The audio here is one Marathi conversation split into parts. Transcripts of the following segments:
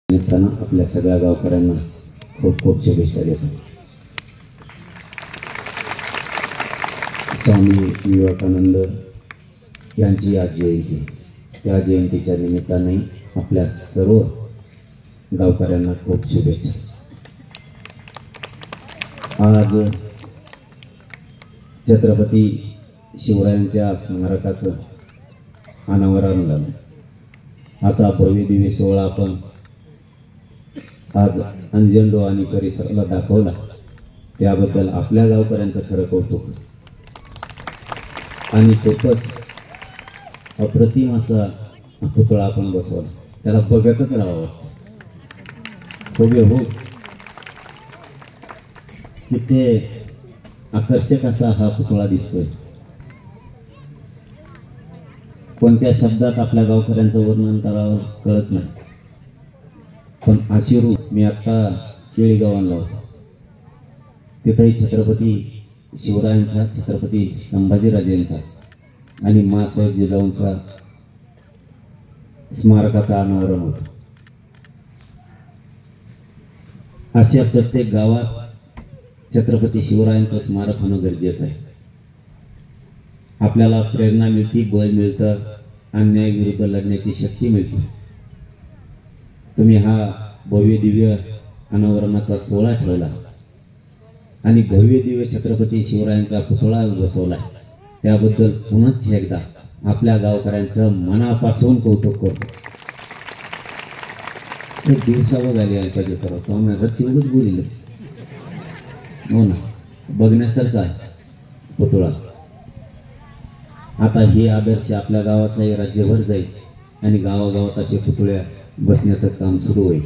निमित्तानं आपल्या सगळ्या गावकऱ्यांना खूप खूप शुभेच्छा देतो. स्वामी विवेकानंद यांची आज जयंती, त्या जयंतीच्या निमित्ताने आपल्या सर्व गावकऱ्यांना खूप शुभेच्छा. आज छत्रपती शिवरायांच्या स्मारकाचं अनावरण झालं. असा भव्य दिव्य सोहळा आपण आज अंजनडो आणि परिसराला दाखवला, त्याबद्दल आपल्या गावकऱ्यांचं खरं कौतुक. आणि खूपच अप्रतिम असा पुतळा आपण बसवला, त्याला बघतच राहावं. हो किती आकर्षक असा हा पुतळा दिसतोय. कोणत्या शब्दात आपल्या गावकऱ्यांचं वर्णन करावं कळत नाही. पण आशिरू मी आत्ता केळीगावांना होतो, तिथंही छत्रपती शिवरायांचा, छत्रपती संभाजीराजेंचा आणि माँसाहेब जिजाऊंचा स्मारकाचं अनावरण होतं. अशा प्रत्येक गावात छत्रपती शिवरायांचं स्मारक होणं गरजेचं आहे. आपल्याला प्रेरणा मिळते, बळ मिळतं, अन्याय विरुद्ध लढण्याची शक्ती मिळते. तुम्ही हा भव्य दिव्य अनावरणाचा सोहळा ठेवला आणि भव्य दिव्य छत्रपती शिवरायांचा पुतळा बसवला, त्याबद्दल पुन्हा एकदा आपल्या गावकऱ्यांचं मनापासून कौतुक करतो. एक दिवसावर झाली पाहिजे करतो आम्ही रचिवच बोलिले. हो ना, बघण्यासारखा आहे पुतळा. आता हे आदर्श आपल्या गावाचाही राज्यभर जाईल आणि गावागावात असे पुतळ्या बसण्याचं काम सुरू होईल.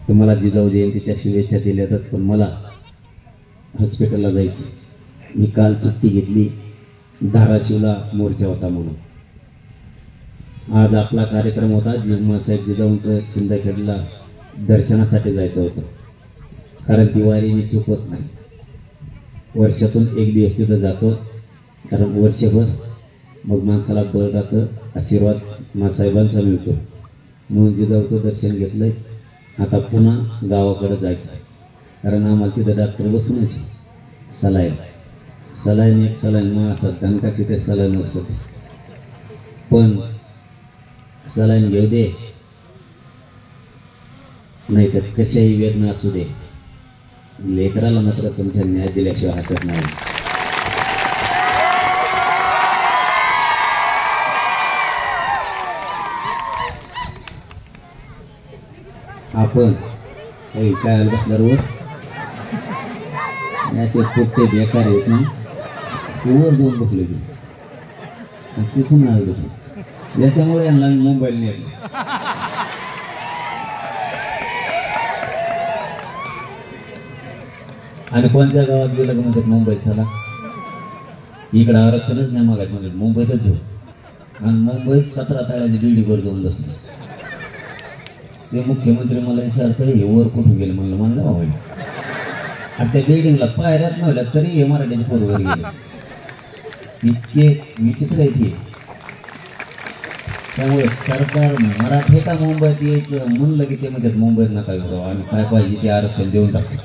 तुम्हाला जिजाऊ जयंतीच्या शुभेच्छा दिल्यातच, पण मला हॉस्पिटलला जायचं. मी काल सुट्टी घेतली, धाराशिवला मोर्चा होता म्हणून. आज आपला कार्यक्रम होता, माँसाहेब जिजाऊंचं सिंदखेडला दर्शनासाठी जायचं होतं. कारण दिवाळी मी चुकत नाही, वर्षातून एक दिवस तिथं जातो. कारण वर्षभर मग माणसाला बळ राहतं, आशीर्वाद माँसाहेबांचा मिळतो. म्हणून जिजाऊचं दर्शन घेतलंय. आता पुन्हा गावाकडे जायचं आहे, कारण आम्हाला तिथं डॉक्टर बसूनच सलाईन एक सलाईन मग असतात जनकाची ते सलाईन असत. पण सलाईन घेऊ दे, नाही तर कशाही वेदना असू दे, लेकराला मात्र तुमच्या न्याय दिल्याशिवाय हटत नाही. आपण काय आलं बसल्यावर असे पोटे बेकार आहेत ना, वर जाऊन बसले की तिथून आलं बसलो. याच्यामुळे यांना मुंबईला नेलं. आणि कोणत्या गावात गेलं का म्हणतात मुंबईत चला, इकडं आरक्षणच नाही मागायचं म्हणजे मुंबईतच जाऊ. आणि मुंबईत 17 ताळ्याच्या बिल्डिंगवर जाऊन बसले. ते मुख्यमंत्री मला विचारतं हे वर कुठून गेलं, म्हणलं बाबा आणि त्या बिल्डिंगला पायऱ्यात नव्हत्या तरी हे मराठीचे पोरवर गेले. इतके विचित्र आहे ते. त्यामुळे सरकार मराठी का मुंबईत यायचं म्हणलं की ते म्हणतात मुंबईत नका येऊ, आणि काय पाहिजे ते आरक्षण देऊन टाकतो.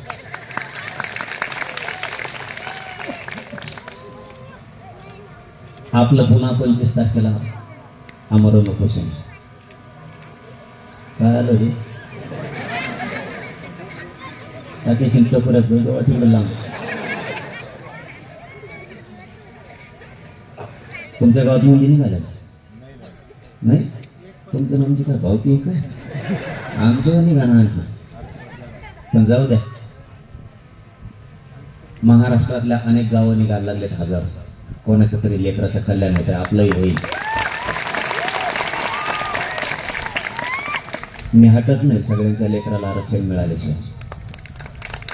आपलं पुन्हा 25 तारखेला आमरण उपोषण. काय आलं रे टाके सिंगच्या पुऱ्यात तिकडे लांब. तुमच्या गावात मुली निघाल्या नाही? तुमचं नामची काय भावकी काय आमचं निघाणार आणखी. पण जाऊ द्या, महाराष्ट्रातल्या अनेक गावं निघायला लागलेत हजार. कोणाचं तरी लेकराचं कल्याण होतं, आपलंही होईल. मी हटत नाही, सगळ्यांच्या लेकराला आरक्षण मिळाल्याशिवाय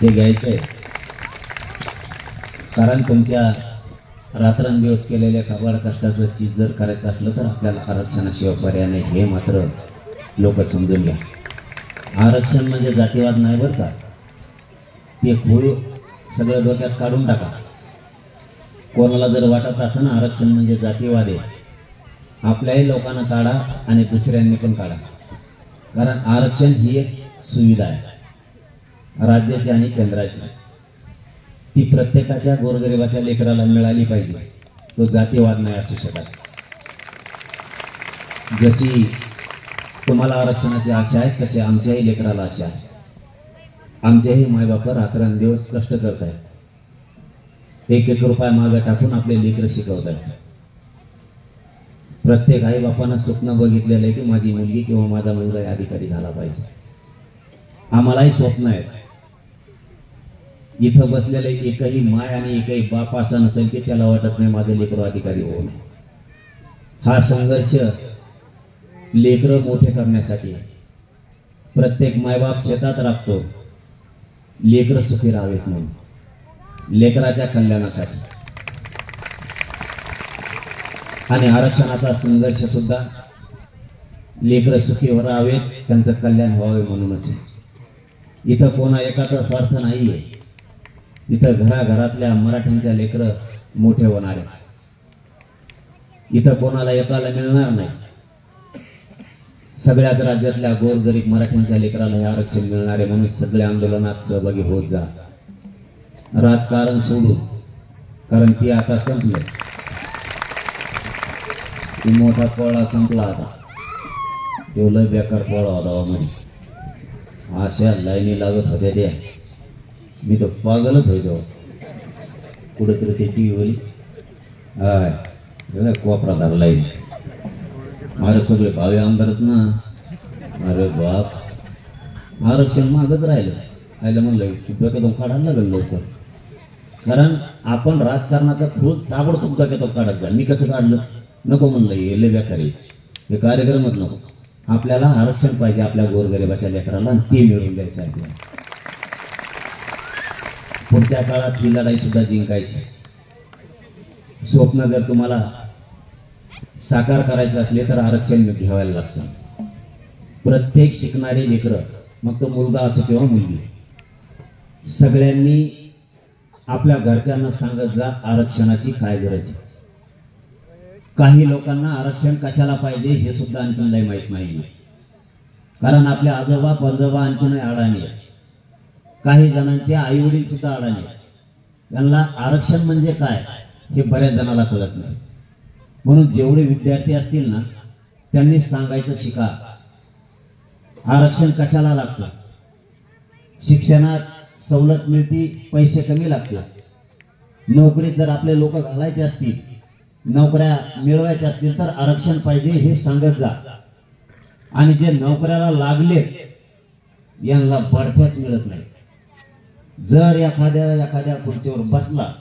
ते घ्यायचं आहे. कारण तुमच्या रात्रंदिवस केलेल्या काबाड कष्टाचं चीज जर करायचं असलं तर आपल्याला आरक्षणाशिवाय पर्याय नाही, हे मात्र लोक समजून घ्या. आरक्षण म्हणजे जातीवाद नाही बरं का, ते खूळ सगळं डोक्यात काढून टाका. कोणाला जर वाटत असेल ना आरक्षण म्हणजे जातीवाद आहे, आपल्याही लोकांना काढा आणि दुसऱ्यांनी पण काढा. कारण आरक्षण ही एक सुविधा आहे राज्याची आणि केंद्राची. ती प्रत्येकाच्या गोरगरिबाच्या लेकराला मिळाली पाहिजे. तो जातीवाद नाही असू शकत. जशी तुम्हाला आरक्षणाची आशा आहे तसे आमच्याही लेकराला आशा आहे. आमचेही मायबाप रात्रंदिवस कष्ट करत आहेत. एक एक रुपया मागे टाकून आपले लेकरं शिकवत आहेत. प्रत्येक आई बापानं स्वप्न बघितलेलं आहे की माझी मुलगी किंवा माझा मुलगा या अधिकारी झाला पाहिजे. आम्हालाही स्वप्न आहेत. इथं बसलेले एकही माय आणि एकही बाप असा नसेल की त्याला वाटत नाही माझं लेकरं अधिकारी होऊ नये. हा संघर्ष लेकरं मोठे करण्यासाठी प्रत्येक मायबाप शेतात राबतो लेकरं सुखी राहावेत म्हणून, लेकराच्या कल्याणासाठी. आणि आरक्षणाचा संघर्ष सुद्धा लेकरं सुखी राहावेत, त्यांचं कल्याण व्हावे म्हणूनच. इथं कोणा एकाचा स्वार्थ नाहीये. इथं घराघरातल्या मराठ्यांच्या लेकरं मोठे होणार आहेत. इथं कोणाला एकाला मिळणार नाही. सगळ्याच राज्यातल्या गोरगरीब मराठ्यांच्या लेकराला हे आरक्षण मिळणार आहे म्हणून सगळ्या आंदोलनात सहभागी होत जा. राजकारण सोडून, कारण ती आता संपले. ती मोठा पोळा संपला आता. तो लय बेकार पोळा होता मध्ये. अशा लाईनी लागत होत्या त्या, मी तो पागलच व्हायचो. कुठेतरी ते टीव्ही हाय कोपरा धरला लाईन. अरे सगळे भावे आमदारच ना. अरे बाप, आरक्षण मागच राहिलं म्हणलं डोक्यातून काढायला लागेल लवकर. कारण आपण राजकारणाचा खूप ताबडतोब डोक्यातून काढत जा. मी कसं काढलं नको म्हणलं, हे लय बेकारी हे कार्यक्रमच नको. आपल्याला आरक्षण पाहिजे आपल्या गोरगरिबाच्या लेकराला, आणि ते मिळवून द्यायचं आहे. पुढच्या काळात ही लढाई सुद्धा जिंकायची. स्वप्न जर तुम्हाला साकार करायचे असले तर आरक्षण घ्यावायला लागतं. प्रत्येक शिकणारे लेकरं, मग तो मुलगा असो किंवा मुलगी, सगळ्यांनी आपल्या घरच्यांना सांगत जा आरक्षणाची काय गरज आहे. काही लोकांना आरक्षण कशाला पाहिजे हे सुद्धा आणखीनही माहीत नाही. कारण आपले आजोबा पंजोबा आणखीनही अडाणी आहे. काही जणांचे आई वडील सुद्धा अडाणी आहेत. त्यांना आरक्षण म्हणजे काय हे बऱ्याच जणांना कळत नाही. म्हणून जेवढे विद्यार्थी असतील ना त्यांनी सांगायचं शिका आरक्षण कशाला लागतं. शिक्षणात सवलत मिळती, पैसे कमी लागतात. नोकरीत जर आपले लोक घालायचे असतील, नोकऱ्या मिळवायच्या असतील तर आरक्षण पाहिजे हे सांगत जा. आणि जे नोकऱ्याला लागले यांना बढत्याच मिळत नाही. जर एखाद्या खुर्चीवर बसला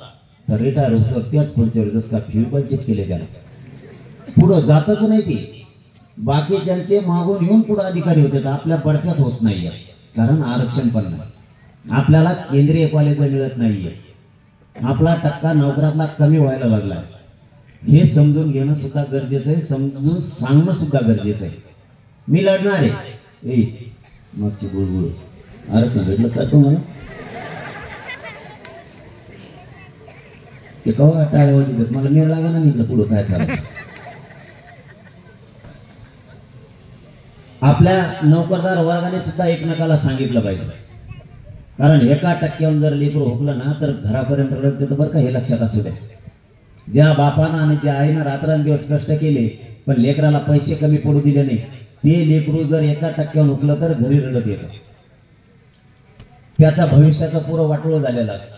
तर रिटायर होतो त्याच खुर्चीवर जसं का फ्युकल केले त्याला पुढं जातच नाही. ती बाकीच्यांचे मागून येऊन पुढे अधिकारी होते तर आपल्या बढत्याच होत नाहीये. कारण आरक्षण पण नाही. आपल्याला केंद्रीय कॉलेज मिळत नाहीये. आपला टक्का नोकऱ्यातला कमी व्हायला लागला. हे समजून घेणं सुद्धा गरजेचं आहे, समजून सांगणं सुद्धा गरजेचं आहे. मी लढणार आहे. मागची बुळबुळ आरक्षण भेटलं का तुम्हाला? ते कवा टाळ्यावरती देत मला मेळ लागा ना. निघलं पुढं काय चाललं. आपल्या नोकरदार वर्गाने सुद्धा एकमेकाला सांगितलं पाहिजे. कारण 1% जर लेकरू हुकलं ना तर घरापर्यंत रडत बरं का, हे लक्षात असू द्या. ज्या बापानं आणि ज्या आईनं रात्रंदिवस कष्ट केले पण लेकराला पैसे कमी पडू दिले नाही, ते लेकरू जर 1% हुकलं तर घरी रडत येतं. त्याचा भविष्याचं पुरं वाटोळं झालेलं असतं.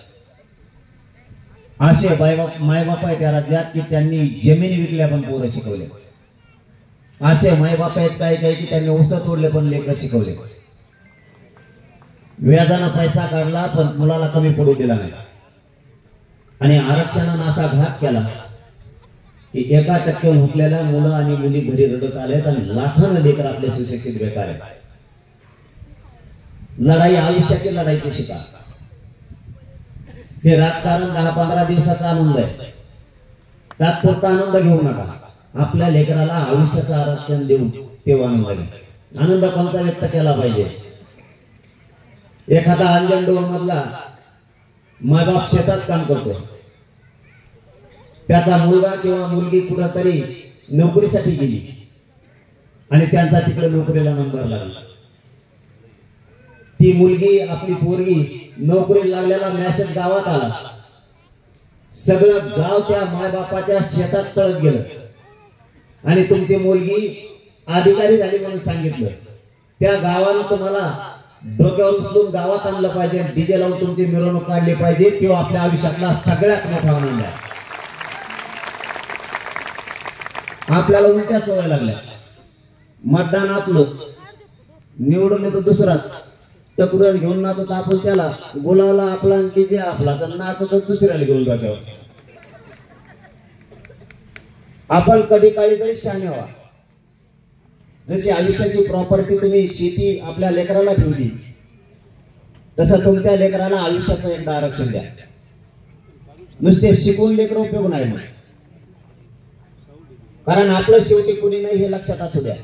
असे मायबाप आहे त्या राज्यात की त्यांनी जमिनी विकल्या पण पोरं शिकवले. असे मायबाप आहेत काही काही की त्यांनी ऊस तोडले पण लेकरं शिकवले. व्याजानं पैसा काढला पण मुलाला कमी पडू दिला नाही. आणि आरक्षणानं असा घात केला की 1% हुकलेल्या मुलं आणि मुली घरी रडत आलेत आणि लाखानं लेकर आपले सुशिक्षित बेकार आहेत. लढाई आयुष्याची लढाईची शिका. हे राजकारण 10-15 दिवसाचा आनंद आहे. तात्पुरता आनंद घेऊ नका. आपल्या लेकराला आयुष्याचं आरक्षण देऊन तेव्हा आनंद घ्या. आनंद कोणता व्यक्त केला पाहिजे. एखादा अंजन डोल मधला मायबाप शेतात काम करतो, त्याचा मुलगा किंवा मुलगी कुठेतरी नोकरीसाठी गेली आणि त्यांचा तिकडे नोकरीला नंबर लागला. ती मुलगी आपली पोरगी नोकरी लागलेला मेसेज गावात आला. सगळं गाव त्या मायबापाच्या शेतात पळत गेलं आणि तुमची मुलगी अधिकारी झाली म्हणून सांगितलं. त्या गावानं तुम्हाला डोक्यावर उचलून गावात आणलं पाहिजे, डीजे लावून तुमची मिरवणूक काढली पाहिजे. तेव्हा आपल्या आयुष्यातला सगळ्यात मोठा आनंद आहे. आपल्याला उलट्या सवय लागल्या. मतदानातलं निवडून येतो दुसराच, टकुरात घेऊन नाचत आपण त्याला, बोलावला आपला डीजे आपला, तर नाचत दुसऱ्याला घेऊन डोक्यावर. आपण कधी काळी तरी शहाणे व्हा. जशी आयुष्याची प्रॉपर्टी तुम्ही शेती आपल्या लेकराला ठेवली, तसं तुमच्या लेकराला आयुष्याचं एकदा आरक्षण द्या. नुसते शिकून लेकर उपयोग नाही मग, कारण आपलं शेवटी कुणी नाही हे लक्षात असू द्या.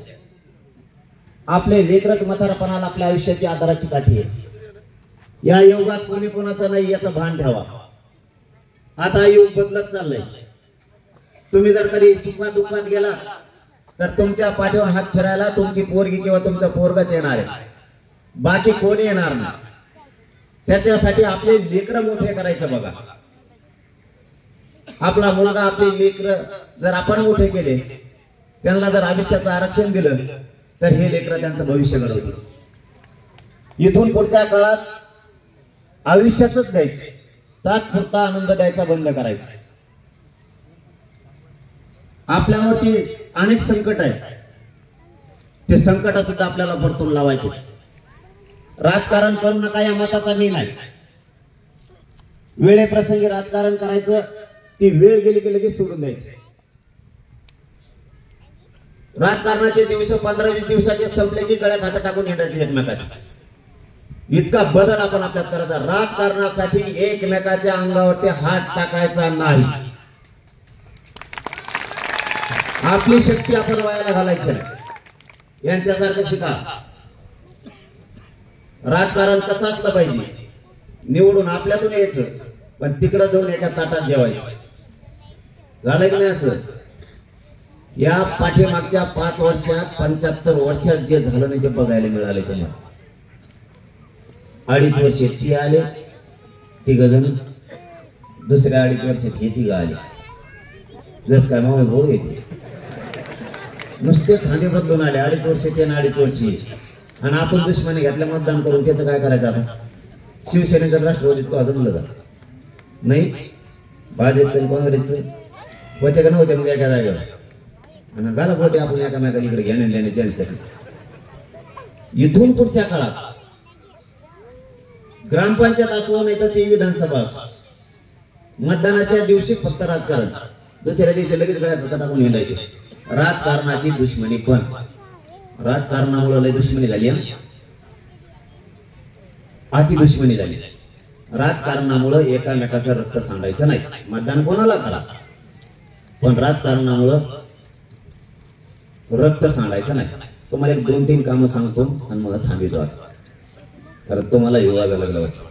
आपले लेकरच म्हातारपणाला आपल्या आयुष्याची आधाराची काठी आहे. या युगात कोणी कोणाचं नाही याचं भान ठेवा. आता युग बदलत चाललंय. तुम्ही जर कधी सुखात दुःखात गेला तर तुमच्या पाठीवर हात फिरायला तुमची पोरगी किंवा तुमचं पोरगच येणार आहे, बाकी कोणी येणार नाही. त्याच्यासाठी आपले लेकर मोठे करायचं बघा. आपला मुलगा आपले लेकर जर आपण मोठे केले, त्यांना जर आयुष्याचं आरक्षण दिलं, तर हे लेकर त्यांचं भविष्य घडवतील. इथून पुढच्या काळात आयुष्याच द्यायचं, तात्पुरता आनंद द्यायचा बंद करायचा. आपल्यावरती अनेक संकट आहेत, ते संकट सुद्धा आपल्याला परतून लावायचे. राजकारण करू नका या मताचा मी नाही. वेळेप्रसंगी राजकारण करायचं, ती वेळ गेली की लगेच सोडून द्यायचं. राजकारणाचे दिवस 15-20 दिवसाचे संपले की गळ्यात हात टाकून हिंडायचे एकमेकाचे. इतका बदल आपण आपल्यात करायचा. राजकारणासाठी एकमेकाच्या अंगावरती हात टाकायचा नाही. आपली शक्ती आपण वायाला घालायची नाही. यांच्यासारखं शिका. राजकारण कसं असलं पाहिजे, निवडून आपल्यातून यायचं, पण तिकडं जाऊन एका ताटात जेवायचं. झालं की नाही असं? या पाठीमागच्या 5 वर्षात 75 वर्षात जे झालं नाही ते बघायला मिळाले. तुम्हाला 2.5 वर्षे ती आले 3 जण, दुसऱ्या 2.5 वर्षात हे 3 आले. जस काय मावळ भाऊ येते नुसते खांदे बदलून आले. 2.5 वर्षे ते 2.5 वर्षी, आणि आपण दुश्मनी घेतल्या मतदान करून. त्याचं काय करायचं आता? शिवसेनेचं राष्ट्रवादीत का जमलं जात नाही? भाजपचं काँग्रेसचं होते का नव्हते मग एका जागेवर, आणि घालत होते आपण एकामेकाला इकडे घेण्या देणे त्यांच्यासाठी. इथून पुढच्या काळात ग्रामपंचायत असो नाही तर ती विधानसभा असो, मतदानाच्या दिवशी फक्त राजकारण, दुसऱ्या दिवशी लगेच गळ्यात हात टाकून हिंडायचे. राजकारणाची दुश्मनी पण, राजकारणामुळे लय दुश्मनी झाली, अति दुश्मनी झाली. राजकारणामुळे एकामेकाचं रक्त सांडायचं नाही. मतदान कोणाला करा, पण राजकारणामुळे रक्त सांडायचं नाही. तुम्हाला 1-2-3 कामं सांगतो आणि मला थांबितो आता, कारण तुम्हाला हे वाजायला लागलं वाटतं.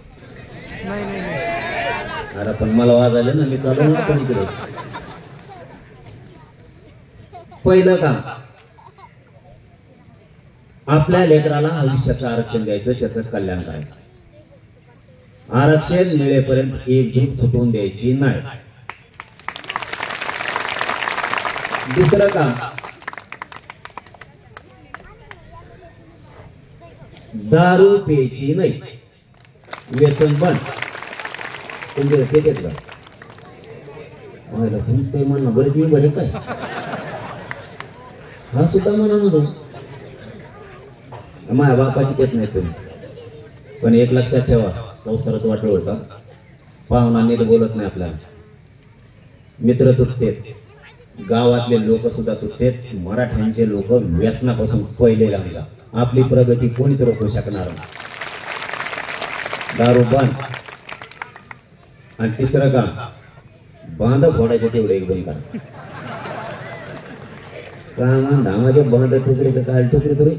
अरे पण मला वाजायला ना, मी चालू ना पण इकडे. पहिलं काम, आपल्या लेकराला आयुष्याचं आरक्षण द्यायचं, त्याचं कल्याण करायचं. आरक्षण मिळेपर्यंत एकजूट फुटवून द्यायची नाही. दुसरं काम, दारू प्यायची नाही, व्यसन बंद. तुमच्या पेटेत का काही म्हणणं बरेच मी बरे काय हा सुद्धा म्हणा म्हणून माझ्या बापाची पेत नाही तुम्ही. पण एक लक्षात ठेवा, संसारात वाटलं होता, पाहुणा नीट बोलत नाही आपल्याला, मित्र तुटतेत, गावातले लोक सुद्धा तुटतेत. मराठ्यांचे लोक व्यसनापासून पहिले लागला. आपली प्रगती कोणीच रोखू शकणार नाही. दारू बंद. आणि तिसरं काम, बांध फोडायचे तेवढे 1-2 करा. काम धामाचे बांध ठोकरे तर काय ठोकरे तुरे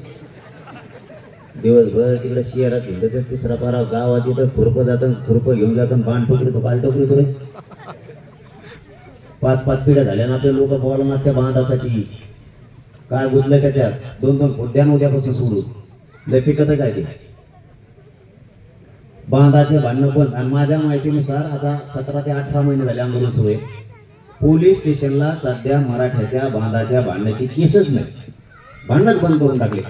दिवसभर तिकडे शहरात हिंडत. तिसरा पारा गावात येतं, खुरप जातं, खुरप घेऊन जातं, बांध ठोकरे तो काल ठोकरे तुरे. 5-5 पिढ्या झाल्या ना आपल्या लोक बोलणार त्या बांधासाठी. काय गुंतलं त्याच्यात, 2-2 उद्यान उद्यापासून सोडून लय पिकत काय ते बांधाचे भांडणं पण. आणि माझ्या माहितीनुसार आता 17 ते 18 महिने झाले आंदोलन सुरू आहे. पोलीस स्टेशनला सध्या मराठ्याच्या बांधाच्या भांडण्याची केसच नाही, भांडणच बंद करून टाकले.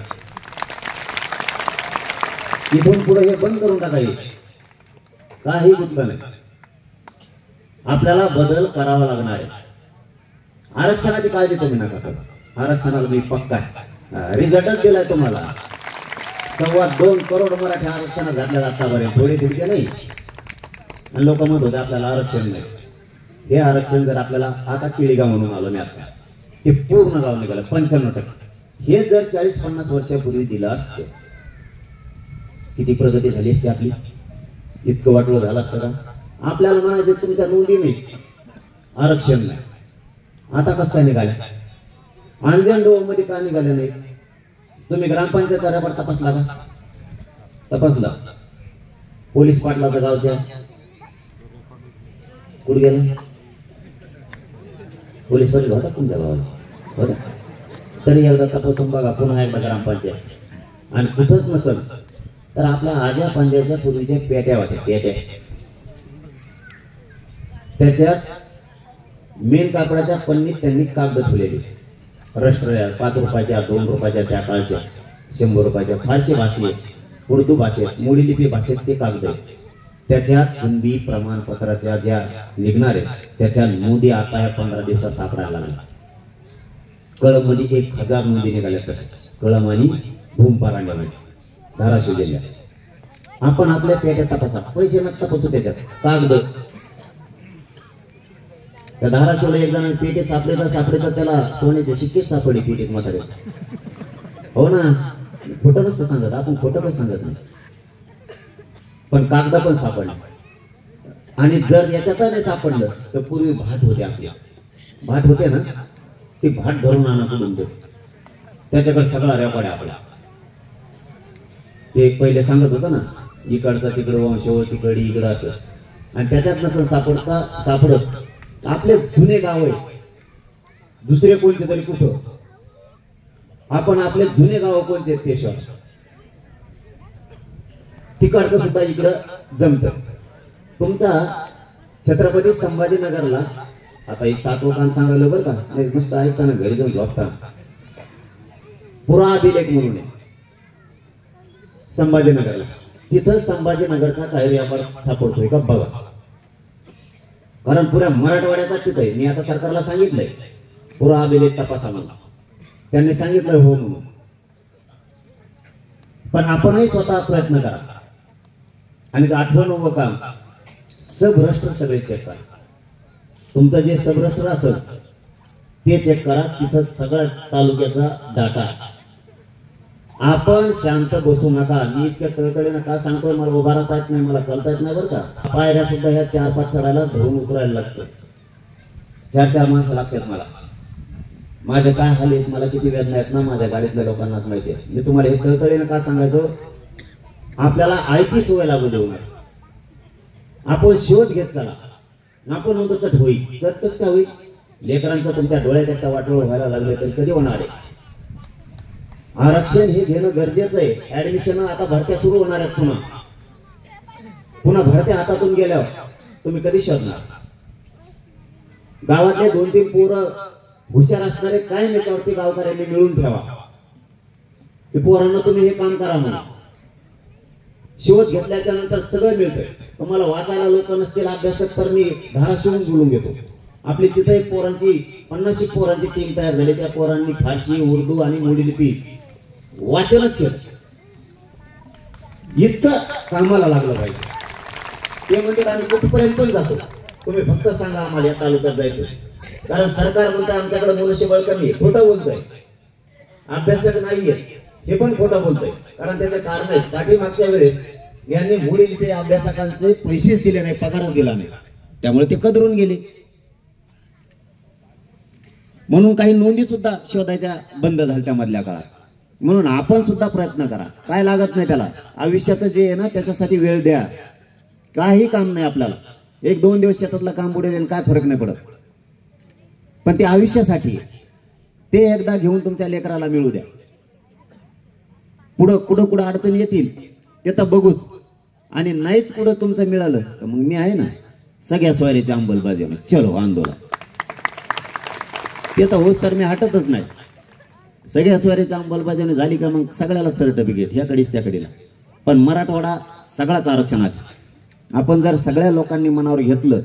इथून पुढे हे बंद करून टाकायचे, काही गुंतलं नाही. आपल्याला बदल करावा लागणार आहे. आरक्षणाची काळजी तुम्ही नका करू, आरक्षणाला मी पक्का रिझल्टच दिलाय तुम्हाला. 2.25 करोड मराठी आरक्षणात घातल्या आतापर्यंत, थोडी थोडी नाही. आणि लोक म्हणत होते आपल्याला आरक्षण नाही. हे आरक्षण जर आपल्याला आता केळीगाव म्हणून आलो मी आता, ते पूर्ण गाव निघालं 95%. हे जर 40-50 वर्षापूर्वी दिलं असतं, किती प्रगती झाली असती आपली, इतकं वाटलं झालं असतं का? आपल्याला म्हणायचं तुमच्या नोंदी नाही, आरक्षण नाही. आता कसं काय निघाले? अंजनडोह मध्ये का निघाले नाही? तुम्ही ग्रामपंचायत कार्यालयावर तपासला का? तपासला. पोलीस पाटला तर गावच्या कुठे गेला? पोलीस पाटील होता तुमच्या गावाला होता? तरी एकदा तपासून बघा पुन्हा एकदा ग्रामपंचायत. आणि कुठंच नसेल तर आपल्या आज्या पंजाच्या पूर्वीच्या पेट्या होत्या, पेट्या. त्याच्यात मेन कापडाच्या पन्नीत त्यांनी कागद ठेवलेली, राष्ट्रीय 5 रुपयाच्या 2 रुपयाच्या त्या काळच्या 100 रुपयाच्या फारसी भाषेत, उर्दू भाषेत, मोडी लिपी भाषेत ते कागद. त्याच्यात हिंदी प्रमाणपत्राच्या ज्या निघणार आहेत त्याच्या नोंदी आता या 15 दिवसात सापडायला लागल्या. कळम मध्ये 1000 नोंदी निघाल्या. तसं कळम आणि भूमपारांड्यामध्ये धाराशिव जिल्ह्यात. आपण आपल्या पेट्या तपासा, पैसे नसता तपासू त्याच्यात कागद. त्या धाराशिवला एक जण पेटे सापडे तर त्याला सोन्याचे शिक्के सापडले पेटीत म्हाताऱ्याचे. हो ना, खोटं नसतं सांगत आपण, खोटं पण सांगत नाही, पण कागद पण सापडले. आणि जर याच्यात नाही सापडलं तर पूर्वी भाट होते, आपल्या भाट होते ना, ती भाट धरून आणा कुठून देऊ, त्याच्याकडे सगळा रेकॉर्ड आहे आपला. ते पहिले सांगत होतं ना, इकडचा तिकडं वंशव, तिकडे इकडं असं. आणि त्याच्यात नसेल सापडत आपले जुने गाव आहे, दुसरे कोणते तरी कुठं, आपण आपले जुने गाव कोणते ते शोध, तिकडचं सुद्धा इकडं जमत. तुमचा छत्रपती संभाजीनगरला आता ही 7 लोकांना सांगायला बरं का, नुसतं ऐकताना घरी जाऊन झोपताना, पुराअभिलेख म्हणून आहे संभाजीनगरला. तिथं संभाजीनगरचा काही व्यापार सापडतोय का बघा, कारण पुऱ्या मराठवाड्याचा तिथं आहे. मी आता सरकारला सांगितलंय पुराअभिलेख तपासा म्हणून, त्यांनी सांगितलं हो म्हणून. पण आपणही स्वतः प्रयत्न करा. आणि 8वं काम, सबरस्टर सगळे चेक करा. तुमचं जे सबरस्टर असेल ते चेक करा, तिथं सगळ्या तालुक्याचा डाटा. आपण शांत बसू नका. मी इतक्या तळतळीनं का सांगतोय, मला उभा राहता येत नाही, मला चालता येत नाही बरं का. पायऱ्या सुद्धा ह्या 4-5 चढायला धरून उतरायला लागतं, 4-4 माणसं लागतात मला. माझे काय हाल आहेत, मला किती वेदना आहेत ना माझ्या गाडीतल्या लोकांनाच माहिती आहे. मी तुम्हाला हे तळतळीनं का सांगायचो, आपल्याला आयती सोय लागू देऊ नये. आपण शोध घेत चला. आपण म्हणतो चट होईल, चट कसं काय होईल? लेकरांचं तुमच्या डोळ्यात एकटा वाटोळ व्हायला लागले तरी कधी होणार आहे? आरक्षण हे घेणं गरजेचं आहे. ऍडमिशन आता भरत्या सुरू होणार आहेत, पुन्हा भरत्या हातातून गेल्यावर तुम्ही कधी शोधणार? गावातले 2-3 पोरं हुशार असणारे काय याच्यावरती गावकऱ्यांनी मिळून ठेवा, की पोरांना तुम्ही हे काम करा म्हणा. शोध घेतल्याच्या नंतर सगळं मिळतंय. तुम्हाला वाचायला लोक नसतील अभ्यासक तर मी धाराशिवून बोलून घेतो. आपली तिथे एक पोरांची 50 पोरांची टीम तयार झाली. त्या पोरांनी फारसी, उर्दू आणि मोडी लिपी वाचनच केलं. इतकं कामाला लागलं पाहिजे. ते म्हणजे आम्ही कुठपर्यंत पण जातो, तुम्ही फक्त सांगा आम्हाला या तालुक्यात जायचं. कारण सरकार म्हणतं आमच्याकडे मनुष्यबळ कमी आहे, खोटं बोलतंय. अभ्यासक नाहीये हे पण खोटं बोलतंय. कारण त्याचं कारण आहे, पाठीमागच्या वेळेस यांनी मोडी लिपी अभ्यासकांचे पैसेच दिले नाही, पगारच दिला नाही, त्यामुळे ते कदरून गेले. म्हणून काही नोंदी सुद्धा शोधायच्या बंद झाल्या त्या मधल्या काळात. म्हणून आपण सुद्धा प्रयत्न करा. काय लागत नाही त्याला, आयुष्याचं जे आहे ना त्याच्यासाठी वेळ द्या. काही काम नाही आपल्याला, 1-2 दिवस शेतातलं काम बुडेल काय फरक नाही पडत, पण ते आयुष्यासाठी ते एकदा घेऊन तुमच्या लेकराला मिळू द्या. कुठं अडचण येतील ते तर बघूच. आणि नाहीच कुठं तुमचं मिळालं तर मग मी आहे ना, सगळ्या स्वारीच्या अंमलबजावणी चलो आंदोलन. ते तर होच तर मी हटतच नाही. सगळ्या स्वारीच्या अंमलबजावणी झाली का मग सगळ्याला सर्टिफिकेट ह्याकडेच त्याकडेला. पण मराठवाडा सगळाच आरक्षणाचा. आपण जर सगळ्या लोकांनी मनावर घेतलं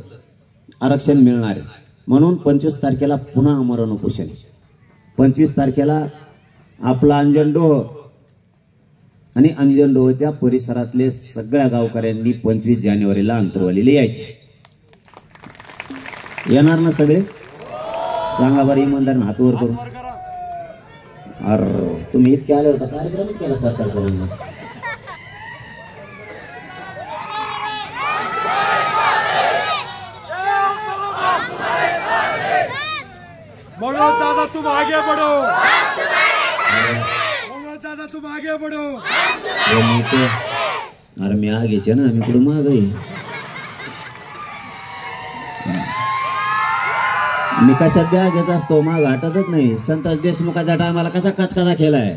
आरक्षण मिळणार आहे. म्हणून 25 तारखेला पुन्हा आमरण उपोषण. 25 तारखेला आपला अंजनडोह आणि अंजनडोहच्या परिसरातले सगळ्या गावकऱ्यांनी 25 जानेवारीला अंतरवालीला यायचे. येणार ना सगळे? सांगा बरं इमानदारीने हातवर करून. अरे तुम्ही इतके आले होता कार्यक्रमच केला सरकारचा. मनोज दादा तुम आगे बढ़ो, मनोज दादा तुम आगे बढ़ो. अरे मी आगेच आहे ना, मी कुठं माग आहे. मी कशात बी आगेच असतो, माग हटतच नाही. संतोष देशमुखाच्या टायमाला कसा कचकाचा केलाय.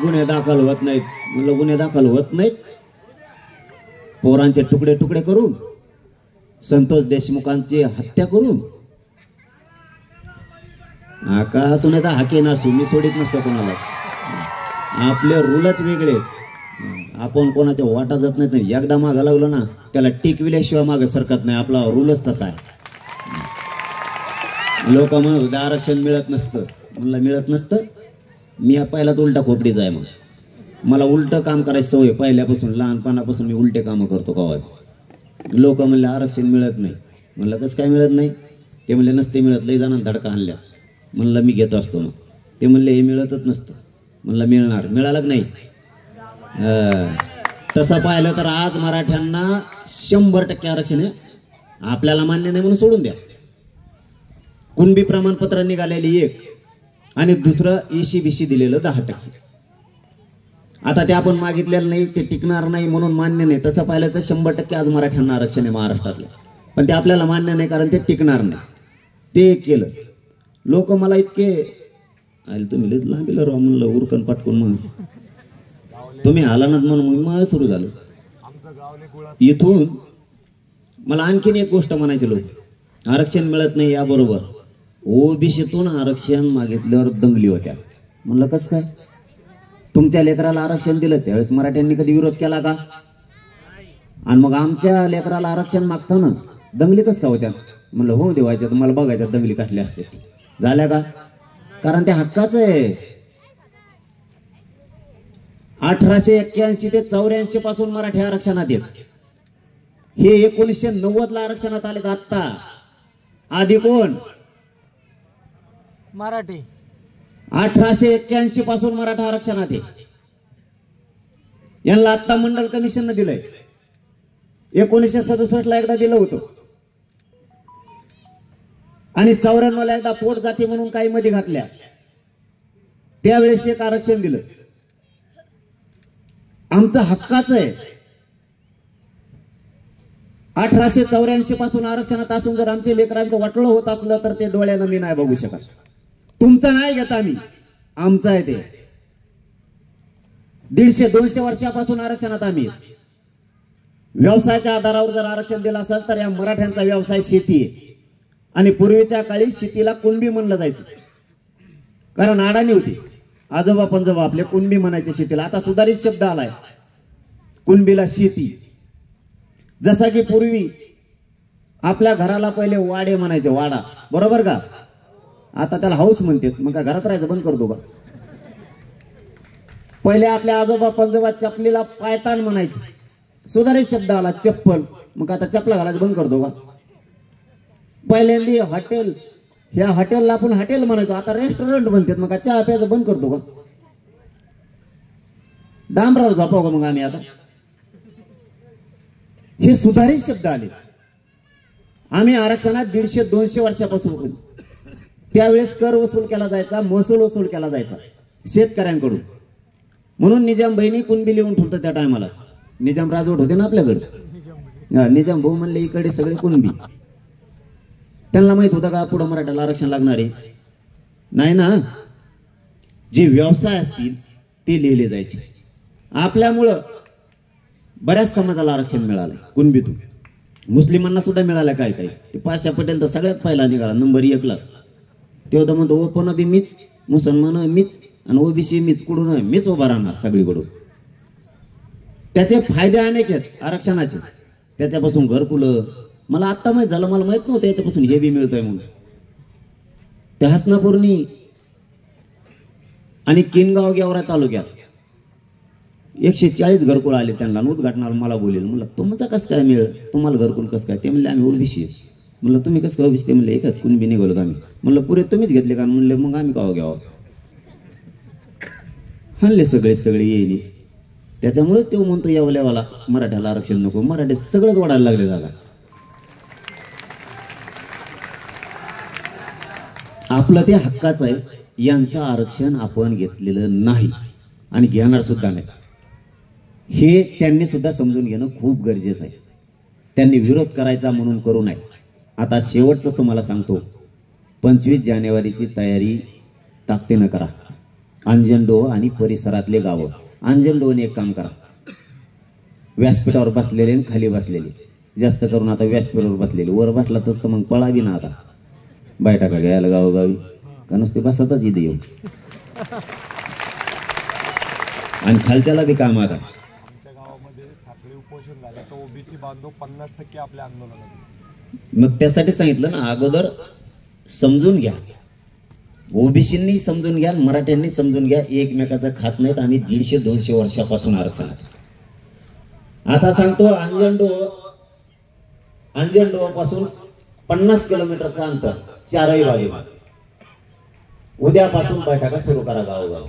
गुन्हे दाखल होत नाहीत. म्हणलं गुन्हे दाखल होत नाहीत, पोरांचे तुकडे तुकडे करून संतोष देशमुखांची हत्या करून. आका असू नाही तर हाके नसू, मी सोडित नसतो कोणाला. आपले रूलच वेगळे. आपण कोणाच्या वाटा जात नाही. एकदा मागं लागलो ना त्याला टिकविल्याशिवाय मागं सरकत नाही. आपला रूलच तसा आहे. लोक म्हणत आरक्षण मिळत नसतं. म्हणलं मिळत नसतं. मी पहिलाच उलटा खोपडीचा आहे. मग मला उलट काम करायची सवय पहिल्यापासून. लहानपणापासून मी उलटे कामं करतो कवा. लोक म्हणले आरक्षण मिळत नाही. म्हणलं कसं काय मिळत नाही? ते म्हणले नसते मिळत, लई जणांना धडका आणल्या. म्हणलं मी घेतो असतो ना. ते म्हणले हे मिळतच नसतं. म्हणलं मिळणार. मिळालं की नाही? तसं पाहिलं तर आज मराठ्यांना 100% आरक्षण आहे. आपल्याला मान्य नाही म्हणून सोडून द्या. कुणबी प्रमाणपत्र निघालेली 1 आणि दुसरं ECBC दिलेलं 10%. आता ते आपण मागितलेलं नाही, ते टिकणार नाही म्हणून मान्य नाही. तसं पाहिलं तर 100% आज मराठ्यांना आरक्षण आहे महाराष्ट्रातलं. पण ते आपल्याला मान्य नाही कारण ते टिकणार नाही. ते एक केलं. लोक मला इतके आले तुम्ही लांबीला राव म्हणलं उरकन पटकून. मग तुम्ही आला ना म्हणून मग सुरू झालं. इथून मला आणखीन एक गोष्ट म्हणायची. लोक आरक्षण मिळत नाही याबरोबर OBCतून आरक्षण मागितल्यावर दंगली होत्या. म्हणलं कसं काय? तुमच्या लेकराला आरक्षण दिलं त्यावेळेस मराठ्यांनी कधी विरोध केला का? आणि मग आमच्या लेकराला आरक्षण मागताना दंगली कसं का होत्या? म्हणलं हो देवायच्या तुम्हाला बघायच्या दंगली कसल्या असते झाल्या का? कारण ते हक्काच आहे. 1881 ते 84 पासून मराठी आरक्षणात येत. हे 1990 ला आरक्षणात आले. आता आधी कोण? मराठी. 1881 पासून मराठा आरक्षणात आहे. यांना आता मंडल कमिशन न दिलंय. 1967 ला एकदा दिलं होतं आणि 94 ला एकदा पोट जाती म्हणून काही मध्ये घातल्या. त्यावेळेस एक आरक्षण दिलं. आमचं हक्काचं आहे. 1884 पासून आरक्षणात असून जर आमच्या लेकरांचं वाटलं होत असलं तर ते डोळ्यानं मी नाही बघू शकत. तुमचं नाही घेत आम्ही, आमचं आहे ते. 150-200 वर्षापासून आरक्षणात आम्ही. व्यवसायाच्या आधारावर जर आरक्षण दिलं असेल तर या मराठ्यांचा व्यवसाय शेती आहे. आणि पूर्वीच्या काळी शेतीला कुणबी म्हणलं जायचं कारण अडाणी होती. आजोबा पंजोबा आपले कुणबी म्हणायचे शेतीला. आता सुधारित शब्द आलाय कुणबीला शेती. जसा की पूर्वी आपल्या घराला पहिले वाडे म्हणायचे. वाडा बरोबर का? आता त्याला हाऊस म्हणतात. मग काय घरात राहायचं बंद करतो का? पहिले आपल्या आजोबा पंजोबा चपलीला पायतान म्हणायचे. सुधारित शब्द आला चप्पल. मग आता चपला घालायचं बंद करतो का? पहिल्यांदा हॉटेल, ह्या हॉटेलला आपण हॉटेल म्हणायचो. आता रेस्टॉरंट म्हणतात. मग चहा प्यायचं बंद करतो का? डांबरावर झोपाव का मग आम्ही आता? हे सुधारित शब्द आले. आम्ही आरक्षणात 150-200 वर्षापासून. त्यावेळेस कर वसूल केला जायचा, महसूल वसूल केला जायचा शेतकऱ्यांकडून. म्हणून निजाम बहिणी कुणबी लिहून ठेवतं त्या टायमाला. निजाम राजवट होते ना आपल्याकडे. निजाम भाऊ म्हणले इकडे सगळे कुणबी. त्यांना माहित होतं का पुढं मराठ्याला आरक्षण लागणार आहे? नाही ना. जे व्यवसाय असतील ते लिहिले जायचे. आपल्यामुळं बऱ्याच समाजाला आरक्षण मिळालं. कुणबीतून मुस्लिमांना सुद्धा मिळालं. काय काय ते पाशा पटेल तर सगळ्यात पहिला निघाला, नंबर 1लाच. तेव्हा तर म्हणतो ओपन बी मीच, मुसलमान मीच, आणि ओबीसी मीच, कुठून मीच उभा राहणार सगळीकडून. त्याचे फायदे अनेक आहेत आरक्षणाचे. त्याच्यापासून घरकुलं, मला आत्ता माहीत झालं, मला माहित नव्हतं याच्यापासून हे बी मिळतंय म्हणून. त्या हसनापूरनी आणि किनगाव गेवरा तालुक्यात 140 घरकुल आले. त्यांना उद्घाटनाला मला बोलेल. म्हणलं तुमचं कसं काय मिळेल, तुम्हाला घरकुल कसं काय? ते म्हणले आम्ही ओबीसी. म्हणलं तुम्ही कसं काय ओबीसी? ते म्हणले एकच कुणबी निघालो आम्ही. म्हणलं पुरे तुम्हीच घेतले का? म्हणले मग आम्ही गाव घ्यावं. हल्ले सगळे येईनीच. त्याच्यामुळेच तो म्हणतो यावल्यावाला मराठ्याला आरक्षण नको. मराठी सगळंच वाढायला लागले दादा. आपलं ते हक्काचं आहे. यांचं आरक्षण आपण घेतलेलं नाही आणि घेणार सुद्धा नाही. हे त्यांनी सुद्धा समजून घेणं खूप गरजेचं आहे. त्यांनी विरोध करायचा म्हणून करू नये. आता शेवटचं तुम्हाला सांगतो, 25 जानेवारीची तयारी ताकदीनं करा. अंजनडोह आणि परिसरातले गावं, अंजनडोहने एक काम करा. व्यासपीठावर बसलेले आणि खाली बसलेले, जास्त करून आता व्यासपीठावर बसलेले. वर बसला तर मग पळावी ना आता बैठका घ्यायला गावोगावी, का नुसते बसतच इथे येऊ. आणि खालच्याला बी काम आता. आमच्या गावामध्ये साखळी उपोषण झालं तर ओबीसी बांधव 50% आपल्या आंदोलनात. मग त्यासाठी सांगितलं ना अगोदर समजून घ्या. ओबीसींनी समजून घ्या, मराठ्यांनी समजून घ्या. एकमेकाचं खात नाहीत आम्ही 150-200 वर्षापासून आरक्षणात. आता सांगतो अंजनडोह पासून 50 किलोमीटरचं अंतर चारही बाजूला. उद्यापासून बैठका सुरू करा गावोगाव.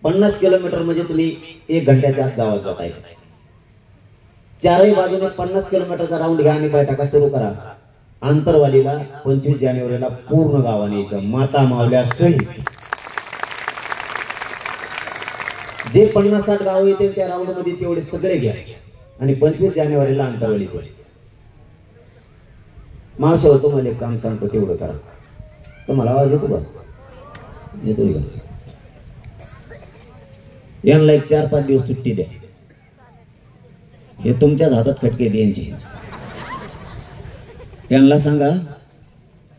50 किलोमीटर म्हणजे तुम्ही 1 घंट्याच्या आत गावात जाताय. चारही बाजूने 50 किलोमीटरचा राऊंड घ्या आणि बैठका सुरू करा. आंतरवालीला 25 जानेवारीला पूर्ण गावाने यायचं, माता मावल्या सहित. जे 50-60 गाव येतील त्या राऊंड मध्ये तेवढे सगळे घ्या आणि 25 जानेवारीला आंतरवाली करा. मावशा तुम्हाला एक काम सांगतो, तेवढं करा. तुम्हाला आवाज येतो का? येतोय का? यांना एक 4-5 दिवस सुट्टी द्या. हे तुमच्याच हातात खटके द्यायचे. यांना सांगा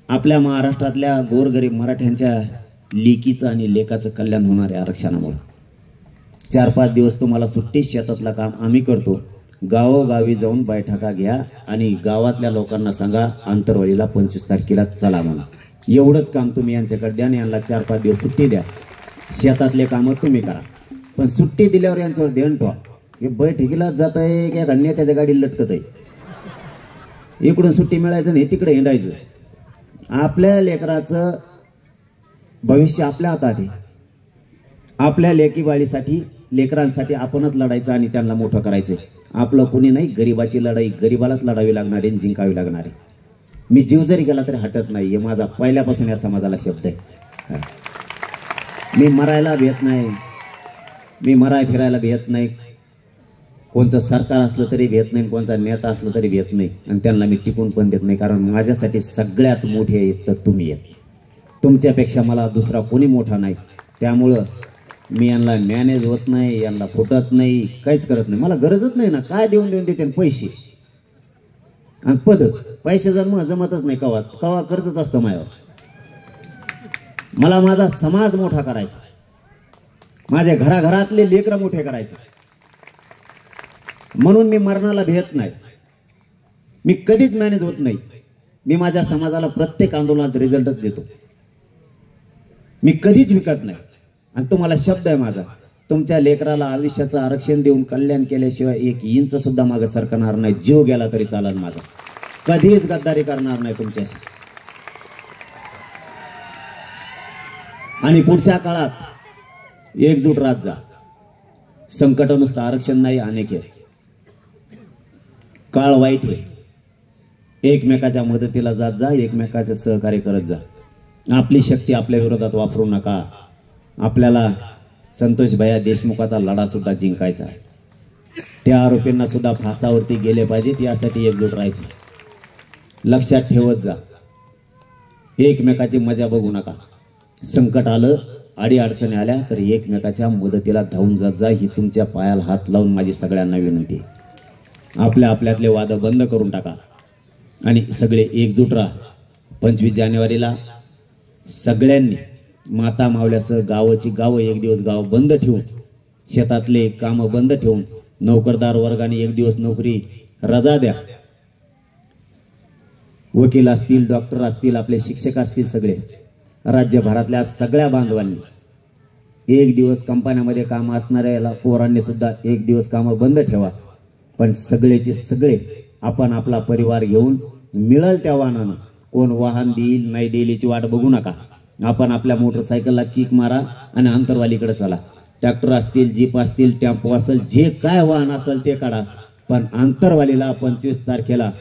आपल्या महाराष्ट्रातल्या गोरगरीब मराठ्यांच्या लेकीचं आणि लेकाचं कल्याण होणार आहे आरक्षणामुळे. 4-5 दिवस तुम्हाला सुट्टी, शेतातलं काम आम्ही करतो. गावोगावी जाऊन बैठका घ्या आणि गावातल्या लोकांना सांगा आंतरवालीला 25 तारखेला चला म्हणून. एवढंच काम तुम्ही यांच्याकडे द्या आणि यांना 4-5 दिवस सुट्टी द्या. शेतातले कामं तुम्ही करा. पण सुट्टी दिल्यावर यांच्यावर ध्यान ठेवा. हे बैठकीला जात आहे की एका नेत्याच्या गाडीला लटकत आहे. इकडून सुट्टी मिळायचं नाही, तिकडे हिंडायचं. आपल्या लेकराचं भविष्य आपल्या हातात आहे. आपल्या लेकीबाळीसाठी, लेकरांसाठी आपणच लढायचं आणि त्यांना मोठं करायचं. आपलं कोणी नाही. गरिबाची लढाई गरिबालाच लढावी लागणार आहे, जिंकावी लागणार आहे. मी जीव जरी गेला तरी हटत नाही. हे माझा पहिल्यापासून या समाजाला शब्द आहे. मी मरायला भेट नाही, मी मराय फिरायला भेट नाही. कोणचं सरकार असलं तरी भेट नाही, कोणचा नेता असलं तरी भेट नाही. आणि त्यांना मी टिकून पण देत नाही, कारण माझ्यासाठी सगळ्यात मोठे आहेत तर तुम्ही आहेत. तुमच्यापेक्षा मला दुसरा कोणी मोठा नाही. त्यामुळं मी यांना मॅनेज होत नाही, यांना फुटत नाही, काहीच करत नाही. मला गरजच नाही ना. काय देऊन देते पैसे आणि पद. पैसे जमतच नाही. कवा कर्जच असतं माझ्यावर. मला माझा समाज मोठा करायचा, माझ्या घराघरातले लेकरं मोठे करायचे. म्हणून मी मरणाला भेट नाही. मी कधीच मॅनेज होत नाही. मी माझ्या समाजाला प्रत्येक आंदोलनात रिझल्टच देतो. मी कधीच विकत नाही. आणि तुम्हाला शब्द आहे माझा, तुमच्या लेकराला आयुष्याचं आरक्षण देऊन कल्याण केल्याशिवाय 1 इंच सुद्धा मागे सरकणार नाही. जीव गेला तरी चालेल माझा. कधीच गद्दारी करणार नाही तुमच्याशी. आणि पुढच्या काळात एकजूट राहत जा. संकट नुसतं आरक्षण नाही, अनेक आहे. काळ वाईट आहे. एकमेकाच्या मदतीला जात जा, एकमेकाचं सहकार्य करत जा. आपली शक्ती आपल्या विरोधात वापरू नका. आपल्याला संतोष भैया देशमुखाचा लढा सुद्धा जिंकायचा आहे. त्या आरोपींना सुद्धा फासावरती गेले पाहिजेत. यासाठी एकजूट राहायचं. लक्षात ठेवत जा. एकमेकाची मजा बघू नका. संकट आलं, अडी अडचणी आल्या तर एकमेकाच्या मदतीला धावून जात जा. ही तुमच्या पायाला हात लावून माझी सगळ्यांना विनंती आहे. आपल्या आपल्यातले वाद बंद करून टाका आणि सगळे एकजूट राहा. 25 जानेवारीला सगळ्यांनी माता मावल्यासह गावाची गावं एक दिवस गाव बंद ठेवून, शेतातले कामं बंद ठेवून, नोकरदार वर्गाने एक दिवस नोकरी रजा द्या. वकील असतील, डॉक्टर असतील, आपले शिक्षक असतील, सगळे राज्यभरातल्या सगळ्या बांधवांनी एक दिवस कंपन्यामध्ये कामं असणाऱ्या पोरांनी सुद्धा एक दिवस कामं बंद ठेवा. पण सगळेचे सगळे आपण आपला परिवार घेऊन मिळेल त्या वाहनानं, कोण वाहन देईल नाही देईल याची वाट बघू नका. आपण आपल्या मोटरसायकलला किक मारा आणि अंतरवालीकडे चला. ट्रॅक्टर असतील, जीप असतील, टेम्पो असेल, जे काय वाहन असेल ते काढा. पण अंतरवालीला 25 तारखेला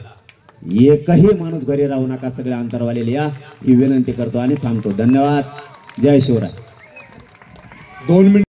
एकही माणूस घरी राहू नका. सगळ्या अंतरवालीला या ही विनंती करतो आणि थांबतो. धन्यवाद. जय शिवराय. 2 मिनिट